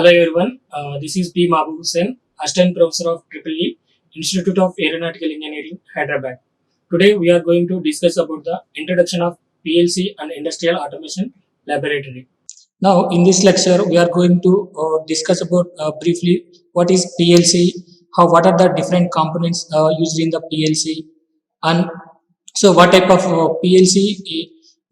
Hello everyone, this is P. Mahbub Hussain, Assistant Professor of EEE, Institute of Aeronautical Engineering, Hyderabad. Today we are going to discuss about the introduction of PLC and Industrial Automation Laboratory. Now in this lecture we are going to discuss about briefly what is PLC, what are the different components used in the PLC, and so what type of PLC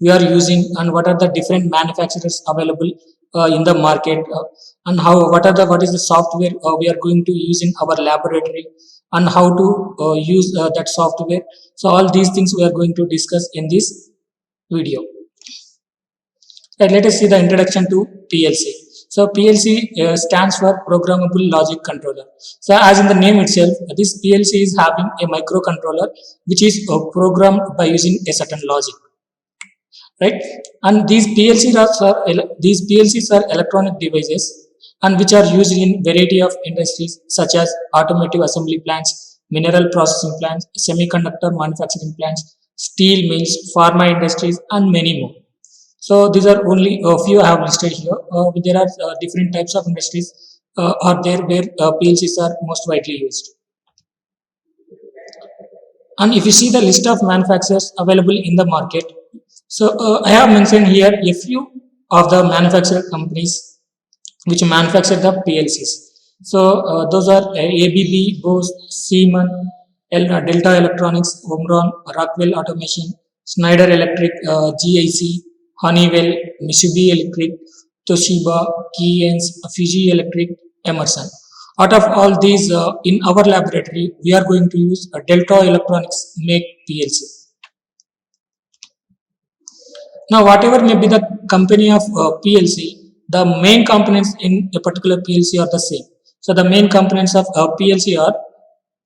we are using, and what are the different manufacturers available in the market, and what is the software we are going to use in our laboratory, and how to use that software. So all these things we are going to discuss in this video. Right, let us see the introduction to PLC. So PLC stands for Programmable Logic Controller. So as in the name itself, this PLC is having a microcontroller which is programmed by using a certain logic. Right, and these PLCs are electronic devices, and which are used in variety of industries such as automotive assembly plants, mineral processing plants, semiconductor manufacturing plants, steel mills, pharma industries, and many more. So these are only a few I have listed here. There are different types of industries are there where PLCs are most widely used. And if you see the list of manufacturers available in the market, so I have mentioned here a few of the manufacturer companies which manufacture the PLCs. So those are ABB, Bose, Siemens, Delta Electronics, Omron, Rockwell Automation, Schneider Electric, GIC, Honeywell, Mitsubishi Electric, Toshiba, Keyence, Fuji Electric, Emerson. Out of all these, in our laboratory, we are going to use a Delta Electronics make PLC. Now, whatever may be the company of PLC, the main components in a particular PLC are the same. So, the main components of PLC are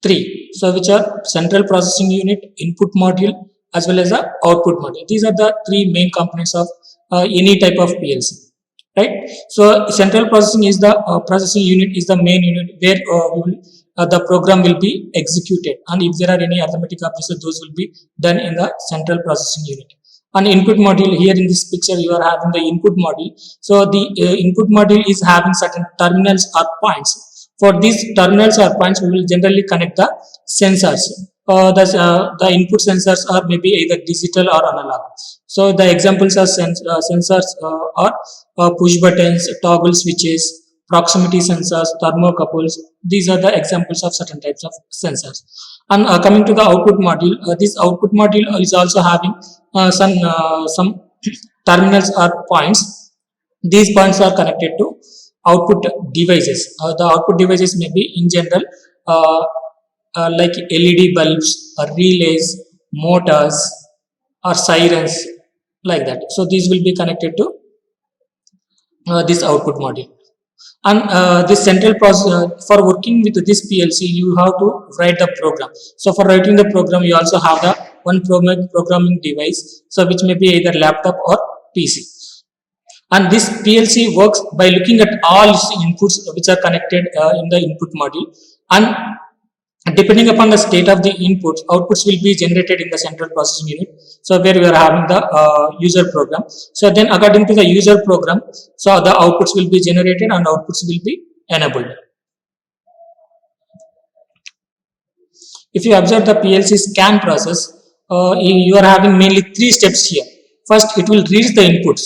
three. So, which are central processing unit, input module, as well as the output module. These are the three main components of any type of PLC. Right. So, central processing is the processing unit is the main unit where the program will be executed, and if there are any arithmetic operations, those will be done in the central processing unit. And input module, here in this picture you are having the input module. So the input module is having certain terminals or points. For these terminals or points, we will generally connect the sensors. The input sensors are maybe either digital or analog. So the examples are sensors are push buttons, toggle switches, proximity sensors, thermocouples. These are the examples of certain types of sensors. And coming to the output module, this output module is also having some terminals or points. These points are connected to output devices. The output devices may be in general like LED bulbs or relays, motors, or sirens, like that. So these will be connected to this output module. And this central process, for working with this PLC, you have to write the program. So for writing the program, you also have the one programming device, so which may be either laptop or PC. And this PLC works by looking at all inputs which are connected in the input module, and depending upon the state of the inputs, outputs will be generated in the central processing unit. So where we are having the user program. So then according to the user program, so the outputs will be generated and outputs will be enabled. If you observe the PLC scan process, you are having mainly three steps here. First, it will read the inputs.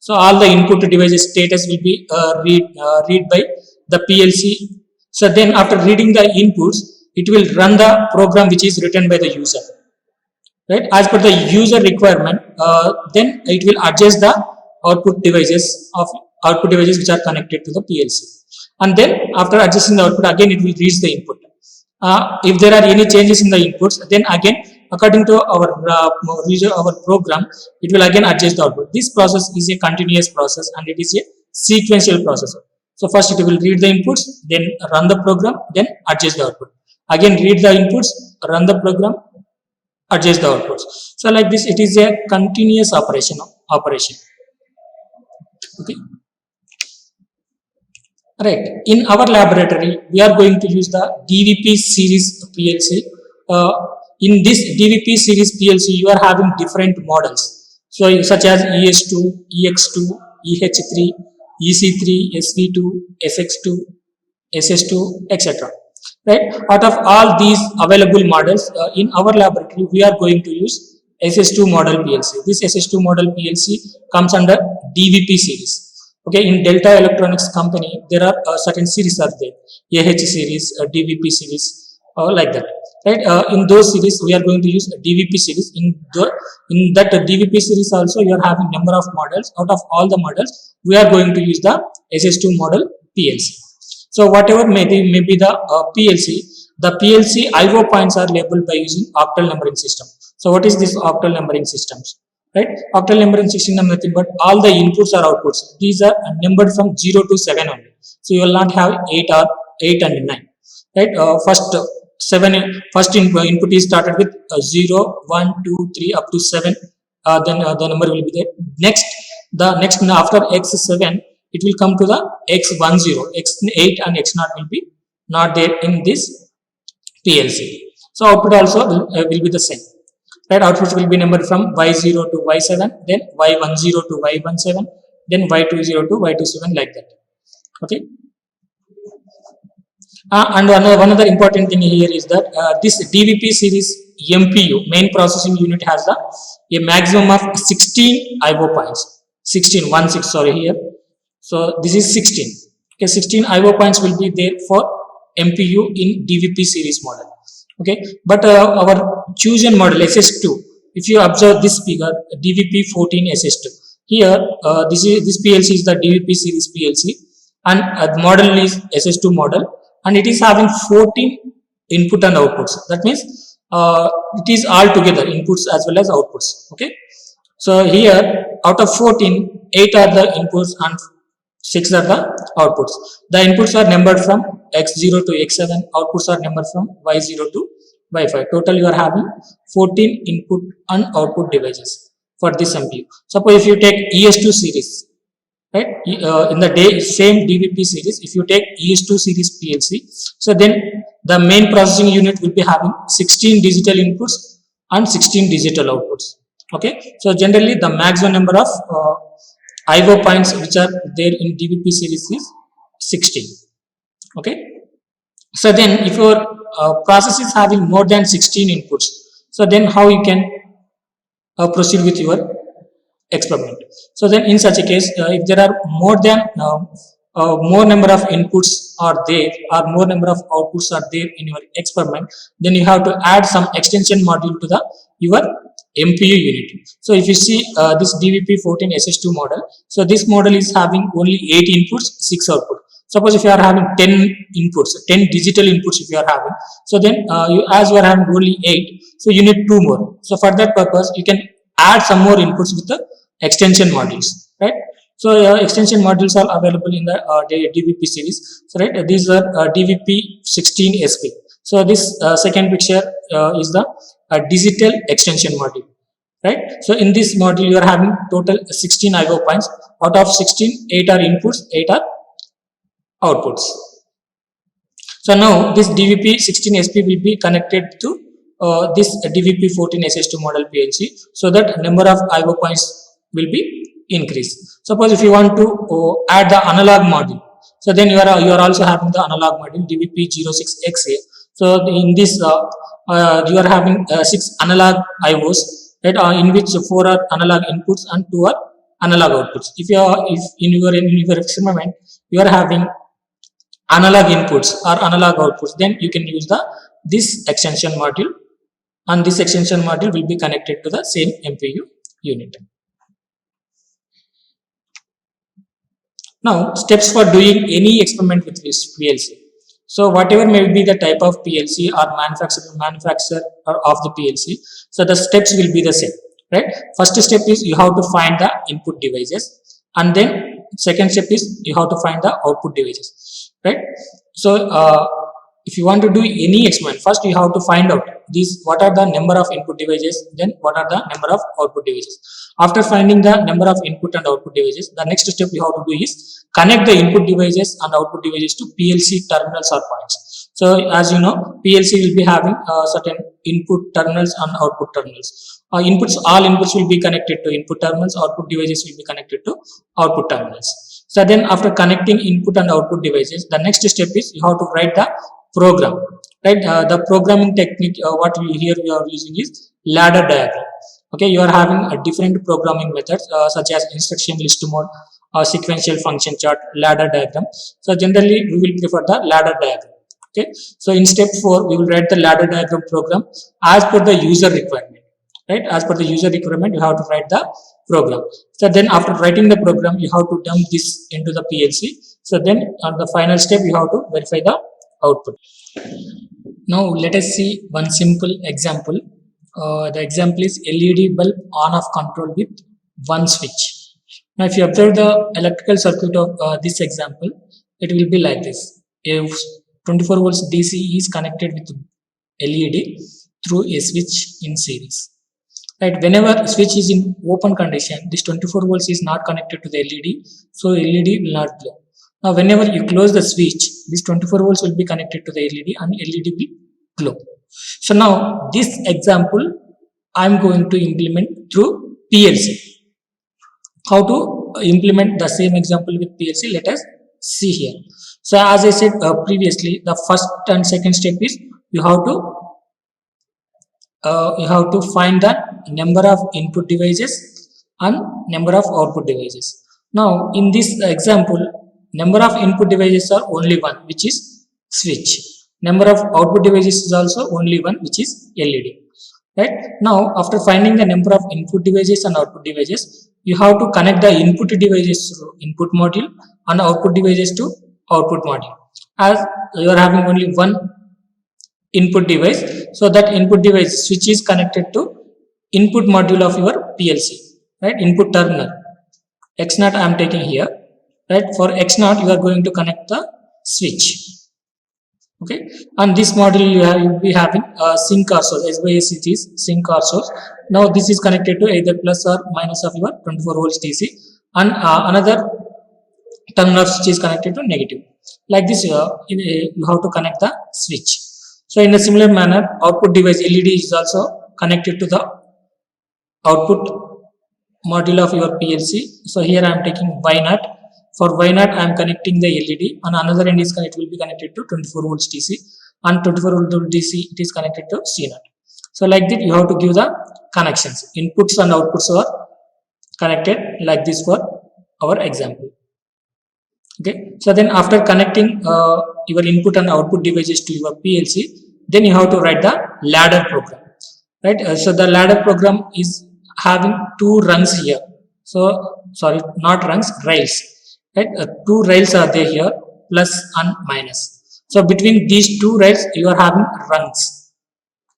So all the input devices status will be read by the PLC. So then after reading the inputs, it will run the program which is written by the user. Right, as per the user requirement, then it will adjust the output devices which are connected to the PLC, and then after adjusting the output, again it will reach the input. If there are any changes in the inputs, then again according to our program, it will again adjust the output. This process is a continuous process and it is a sequential process. So first it will read the inputs, then run the program, then adjust the output. Again read the inputs, run the program, adjust the outputs. So like this, it is a continuous operation. Okay. Right. In our laboratory, we are going to use the DVP series PLC. In this DVP series PLC, you are having different models. So such as ES2, EX2, EH3, EC3, SV2, SX2, SS2, etc. Right? Out of all these available models, in our laboratory, we are going to use SS2 model PLC. This SS2 model PLC comes under DVP series. Okay, in Delta Electronics company, there are certain series are there, AH series, DVP series, like that. Right? In those series, we are going to use DVP series. In that DVP series also, you are having number of models. Out of all the models, we are going to use the SS2 model PLC. So whatever may be the PLC, the PLC IO points are labeled by using octal numbering system. So what is this octal numbering systems? Right? Octal numbering system is nothing but all the inputs or outputs. These are numbered from 0 to 7 only. So you will not have 8 or 8 and 9. Right? First input is started with 0, 1, 2, 3 up to 7. Then the number will be there. Next after x7, it will come to the x10, x8 and x0 will be not there in this PLC. So output also will be the same. Right? Outputs will be numbered from y0 to y7, then y10 to y17, then y20 to y27, like that. Okay. And one other important thing here is that this DVP series MPU, main processing unit, has a maximum of 16 IO points. 16, 16, sorry here. So this is 16. Okay, 16 IO points will be there for MPU in DVP series model. Okay, but our Fusion model SS2, if you observe this figure, DVP 14 SS2, here this PLC is the DVP series PLC, and the model is SS2 model, and it is having 14 input and outputs. That means it is all together inputs as well as outputs. Okay, so here out of 14, 8 are the inputs and 6 are the outputs. The inputs are numbered from x0 to x7, outputs are numbered from y0 to y5. Total you are having 14 input and output devices for this MPU. Suppose if you take ES2 series, right, in the same DVP series, if you take ES2 series PLC, so then the main processing unit will be having 16 digital inputs and 16 digital outputs. Okay, so generally the maximum number of IO points which are there in DVP series is 16. Okay, so then if your process is having more than 16 inputs, so then how you can proceed with your experiment? So then in such a case, if there are more number of inputs are there or more number of outputs are there in your experiment, then you have to add some extension module to your MPU unit. So if you see this DVP 14 SS2 model, so this model is having only 8 inputs, 6 outputs. Suppose if you are having 10 inputs, 10 digital inputs if you are having, so then as you are having only 8, so you need 2 more. So for that purpose, you can add some more inputs with the extension modules, right? So extension modules are available in the DVP series. So right, these are DVP 16 SP. So this second picture is the digital extension module, right? So in this module you are having total 16 IO points. Out of 16, 8 are inputs, 8 are outputs. So now this DVP 16 SP will be connected to this DVP 14 SS2 model PLC, so that number of IO points will be increased. Suppose if you want to add the analog module, so then you are also having the analog module DVP 06XA. So in this you are having 6 analog IOs, right, in which 4 are analog inputs and 2 are analog outputs. If in your experiment you are having analog inputs or analog outputs, then you can use this extension module, and this extension module will be connected to the same MPU unit. Now steps for doing any experiment with this PLC. So whatever may be the type of PLC or manufacturer of the PLC, so the steps will be the same, right? First step is you have to find the input devices, and then second step is you have to find the output devices, right? So if you want to do any experiment, first you have to find out what are the number of input devices, then what are the number of output devices. After finding the number of input and output devices, the next step you have to do is connect the input devices and output devices to PLC terminals or points. So as you know, PLC will be having certain input terminals and output terminals. All inputs will be connected to input terminals, output devices will be connected to output terminals. So then after connecting input and output devices, the next step is you have to write the program, right? The programming technique, what we here we are using is ladder diagram. Okay, you are having a different programming methods such as instruction list mode, sequential function chart, ladder diagram. So generally we will prefer the ladder diagram. Okay, so in step 4 we will write the ladder diagram program as per the user requirement, right? As per the user requirement you have to write the program. So then after writing the program you have to dump this into the PLC. So then on the final step you have to verify the output. Now let us see one simple example. The example is LED bulb on off control with one switch. Now if you observe the electrical circuit of this example, it will be like this. If 24 volts DC is connected with LED through a switch in series. Right, whenever switch is in open condition, this 24 volts is not connected to the LED, so LED will not glow. Now whenever you close the switch, this 24 volts will be connected to the LED and LED will glow. So now this example I am going to implement through PLC. How to implement the same example with PLC, let us see here. So as I said previously, the first and second step is you have to find the number of input devices and number of output devices. Now in this example, number of input devices are only one, which is switch. Number of output devices is also only one, which is LED. Right, now after finding the number of input devices and output devices, you have to connect the input devices to input module and output devices to output module. As you are having only one input device, so that input device switch is connected to input module of your PLC, right? Input terminal X0 I am taking here, right? For X0 you are going to connect the switch. Okay, and this module you will be having sync or source. SBIS it is sync or source. Now this is connected to either plus or minus of your 24 volts DC, and another terminal switch is connected to negative. Like this, you have to connect the switch. So in a similar manner, output device LED is also connected to the output module of your PLC. So here I am taking Y0. For Y0 I am connecting the LED, and another end is it will be connected to 24 volts DC, and 24 volts DC it is connected to C0. So like that you have to give the connections. Inputs and outputs are connected like this for our example. Okay, so then after connecting your input and output devices to your PLC, then you have to write the ladder program, right? So the ladder program is having two rungs here. So sorry, not rungs, rails, right? Two rails are there here, plus and minus. So between these two rails you are having rungs,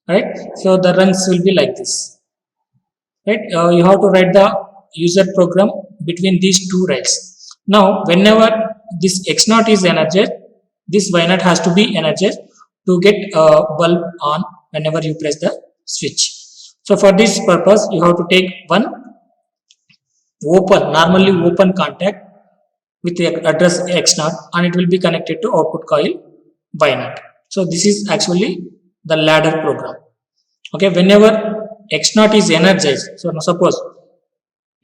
right? So the rungs will be like this, right? You have to write the user program between these two rails. Now whenever this X0 is energized, this Y0 has to be energized to get a bulb on whenever you press the switch. So for this purpose you have to take one normally open contact with the address X0, and it will be connected to output coil Y0. So this is actually the ladder program. Okay, whenever X0 is energized, so now suppose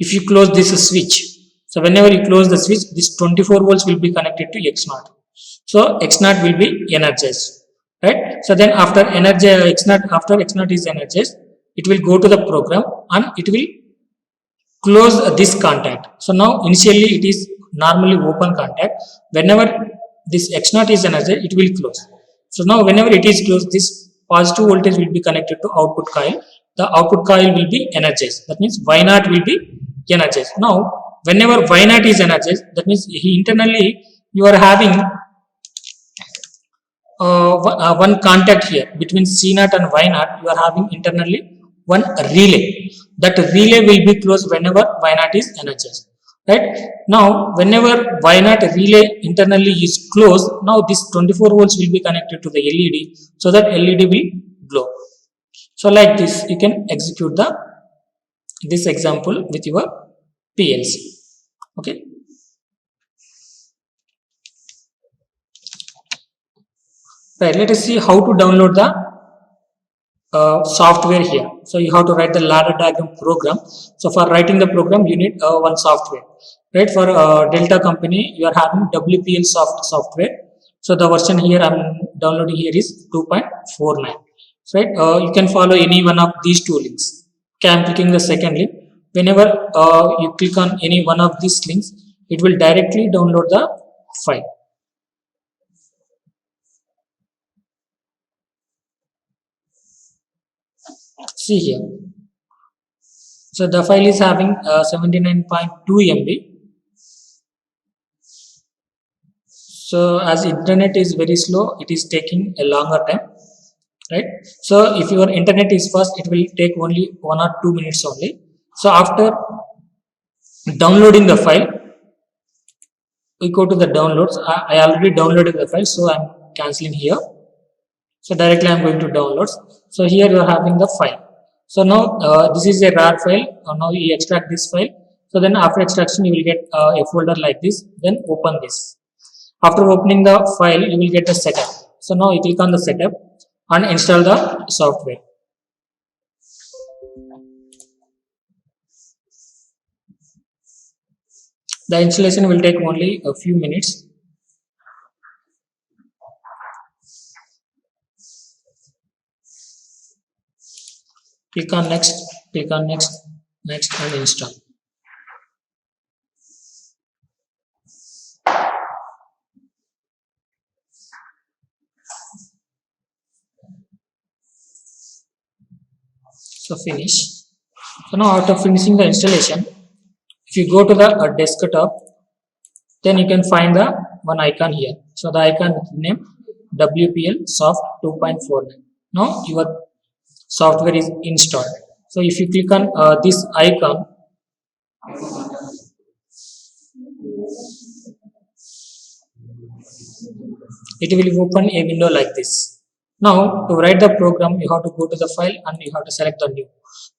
if you close this switch, so whenever you close the switch, this 24 volts will be connected to X0. So X0 will be energized, right? So then after X0 is energized, it will go to the program and it will close this contact. So now initially it is normally open contact. Whenever this X0 is energized, it will close. So now whenever it is closed, this positive voltage will be connected to output coil. The output coil will be energized. That means Y0 will be energized. Now whenever Y0 is energized, that means internally you are having one contact here between C0 and Y0. You are having internally one relay. That relay will be closed whenever Y0 is energized, right? Now whenever Y0 relay internally is closed, now this 24 volts will be connected to the LED, so that LED will glow. So like this you can execute this example with your PLC. Okay, right, let us see how to download the software here. So you have to write the ladder diagram program. So for writing the program, you need one software. Right, for Delta company, you are having WPL software. So the version here I'm downloading here is 2.49. Right, you can follow any one of these two links. Okay, I'm clicking the second link. Whenever you click on any one of these links, it will directly download the file. See here. So the file is having 79.2 MB. So as internet is very slow, it is taking a longer time, right? So if your internet is fast, it will take only 1 or 2 minutes only. So after downloading the file, we go to the downloads. I already downloaded the file, so I'm cancelling here. So directly I'm going to downloads. So here you are having the file. So now this is a RAR file. Now you extract this file. So then after extraction, you will get a folder like this. Then open this. After opening the file, you will get the setup. So now you click on the setup and install the software. The installation will take only a few minutes. Click on next, next and install. So finish. So now after finishing the installation, if you go to the desktop, then you can find the one icon here. So the icon name WPL Soft 2.49. Now your software is installed. So if you click on this icon, it will open a window like this. Now to write the program, you have to go to the file and you have to select the new.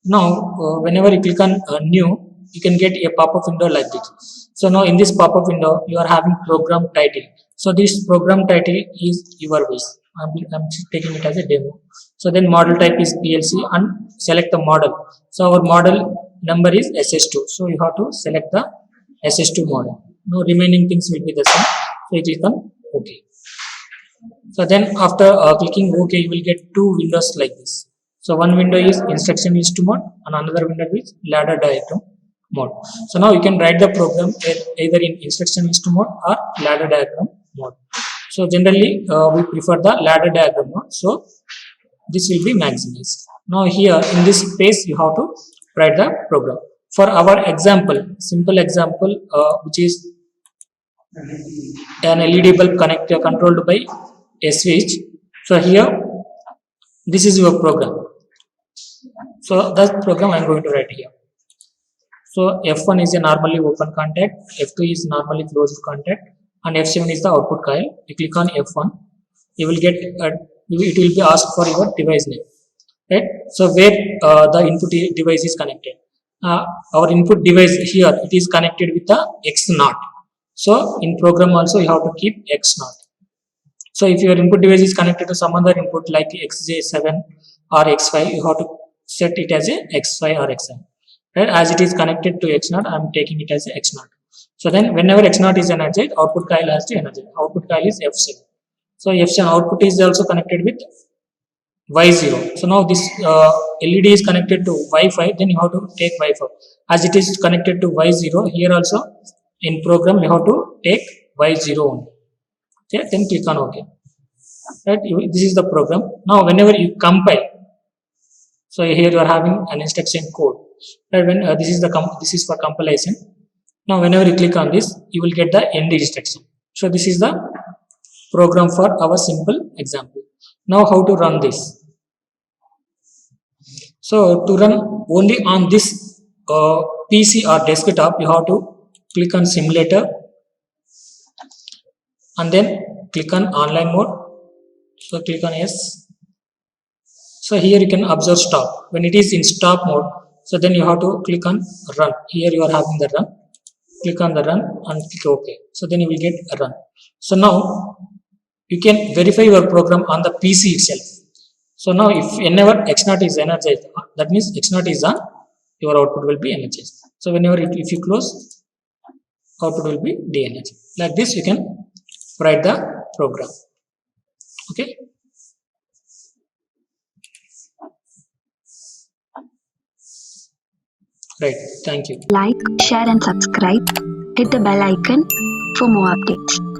Now whenever you click on new, you can get a pop-up window like this. So now in this pop-up window, you are having program title. So this program title is your wish. I'm taking it as a demo. So then model type is PLC and select the model. So our model number is SS2. So you have to select the SS2 model. Now remaining things will be the same. So you click on OK. So then after clicking OK, you will get two windows like this. So one window is instruction list mode and another window is ladder diagram mode. So now you can write the program either in instruction list mode or ladder diagram mode. So generally we prefer the ladder diagram mode. So this will be maximized. Now here in this space you have to write the program. For our example, simple example which is an LED bulb connector controlled by a switch. So here this is your program. So that program I am going to write here. So F1 is a normally open contact, F2 is normally closed contact, and F7 is the output coil. You click on F1, you will get it will be asked for your device name, right? So where the input device is connected. Our input device here, it is connected with the X0. So in program also you have to keep X0. So if your input device is connected to some other input like XJ7 or X5, you have to set it as a X5 or X7. Right? As it is connected to X0, I am taking it as a X0. So then whenever X0 is energized, output coil has to energize. Output coil is F7. So F7 output is also connected with Y0. So now this LED is connected to Y5, then you have to take Y5. As it is connected to Y0, here also in program you have to take Y0 only. Okay, then click on OK. Right? This is the program. Now whenever you compile, so here you are having an instruction code. Right? When this is for compilation. Now whenever you click on this, you will get the end instruction. So this is the program for our simple example. Now how to run this? So to run only on this PC or desktop, you have to click on simulator and then click on online mode. So click on yes. So here you can observe stop. When it is in stop mode, so then you have to click on run. Here you are having the run. Click on the run and click OK. So then you will get a run. So now you can verify your program on the PC itself. So now if whenever X naught is energized, that means X naught is on, your output will be energized. So whenever if you close, output will be de-energized. Like this you can write the program. Okay. Right. Thank you. Like, share and subscribe. Hit the bell icon for more updates.